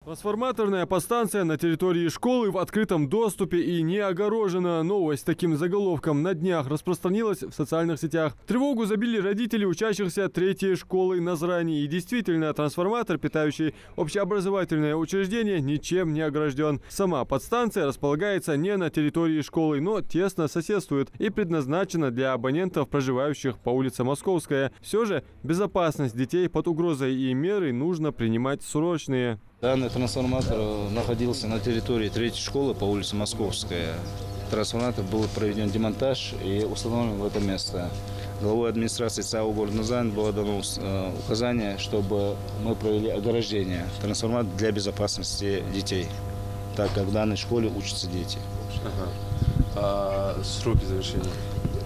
Трансформаторная подстанция на территории школы в открытом доступе и не огорожена. Новость с таким заголовком на днях распространилась в социальных сетях. Тревогу забили родители учащихся 3-й школы Назрани. И действительно, трансформатор, питающий общеобразовательное учреждение, ничем не огражден. Сама подстанция располагается не на территории школы, но тесно соседствует и предназначена для абонентов, проживающих по улице Московская. Все же безопасность детей под угрозой и меры нужно принимать срочные. Данный трансформатор находился на территории 3-й школы по улице Московская. Трансформатор был проведен демонтаж и установлен в это место. Главой администрации ЦАО города Назрань было дано указание, чтобы мы провели ограждение трансформатора для безопасности детей, так как в данной школе учатся дети. А сроки завершения?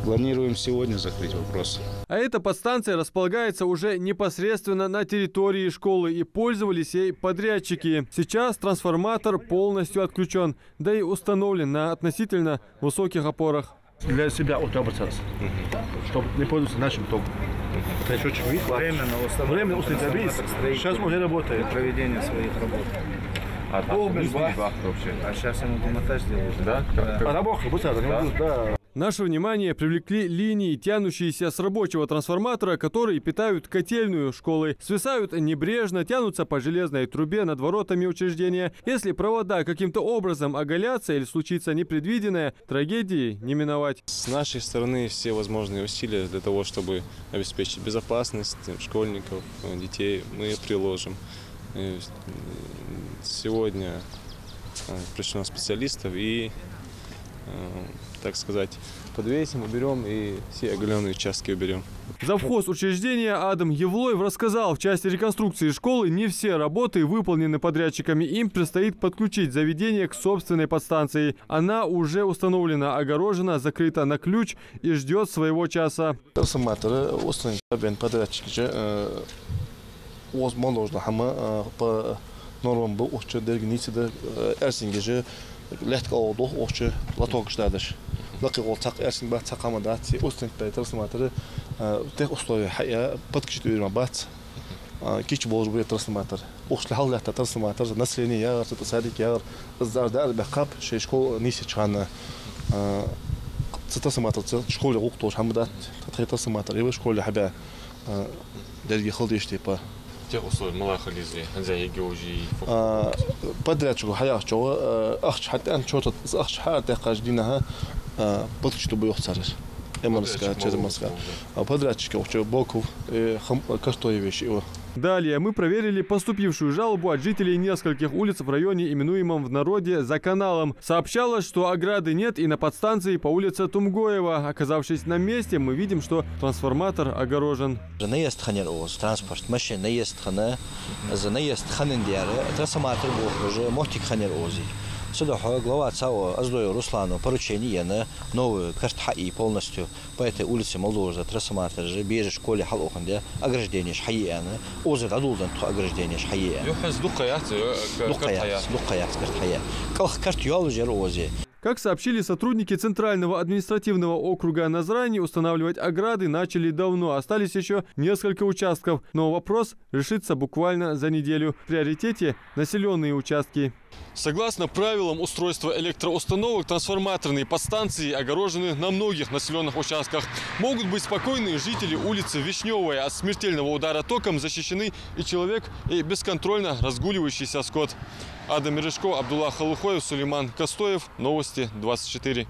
Планируем сегодня закрыть вопрос. А эта подстанция располагается уже непосредственно на территории школы, и пользовались ей подрядчики. Сейчас трансформатор полностью отключен, да и установлен на относительно высоких опорах. Для себя утоплять, чтобы не пользоваться нашим током. Счетчик видит? Временно установить. Сейчас он не работает. Проведение своих работ. А сейчас ему демонтаж делают. Да? Работа, да. Наше внимание привлекли линии, тянущиеся с рабочего трансформатора, которые питают котельную школы. Свисают небрежно, тянутся по железной трубе над воротами учреждения. Если провода каким-то образом оголятся или случится непредвиденное, трагедии не миновать. С нашей стороны все возможные усилия для того, чтобы обеспечить безопасность школьников, детей, мы приложим. Сегодня пришло специалистов и, так сказать, подвесим, уберем и все оголенные участки уберем. Завхоз учреждения Адам Евлоев рассказал, в части реконструкции школы не все работы выполнены подрядчиками. Им предстоит подключить заведение к собственной подстанции. Она уже установлена, огорожена, закрыта на ключ и ждет своего часа. Трансформаторы установлены подрядчики. По нормам был очень дорогие, эрсингежи легко олдох очень латогштадыш. Лакигол так эрсинг бат такамадати установлены трансформаторы тех условий хая подключить бат. Кич болж будет трансформатор. Ушлахал лехта трансформатор население ягар садик ягар зардар бакап шешко ниси чана. Трансформатор школе уктош хамдат трансформатор и в школе хабя дерги холдиш типа. Тех условий малахализи, анзай геожи. Подрядчику хаяхчо ахч хатта ан чото ахч хата каждинаха подключить боёхсарыш. Эмарска через Москва. А подрядчики учу Боков Кастоевич его. Далее мы проверили поступившую жалобу от жителей нескольких улиц в районе, именуемом в народе «За каналом». Сообщалось, что ограды нет и на подстанции по улице Тумгоева. Оказавшись на месте, мы видим, что трансформатор огорожен. Наезд ханер оз, транспорт, машин, наезд хана, за наезд ханен диары, трансформатор был уже мотик ханер ози. Сюда глава ЦАО Аздою Руслану поручение на новую картхаи полностью по этой улице Молдоза, трансформатор же бежи школе халоханде, ограждение шхаиана, озер адулдан ограждение шхаиана. Юхаз лукаят картхая. Калх картюал жер ози. Как сообщили сотрудники Центрального административного округа Назрани, устанавливать ограды начали давно. Остались еще несколько участков, но вопрос решится буквально за неделю. В приоритете населенные участки. Согласно правилам устройства электроустановок, трансформаторные подстанции огорожены на многих населенных участках. Могут быть спокойные жители улицы Вишневая. От смертельного удара током защищены и человек, и бесконтрольно разгуливающийся скот. Адам Мережко, Абдулла Халухоев, Сулейман Костоев. Новости 24.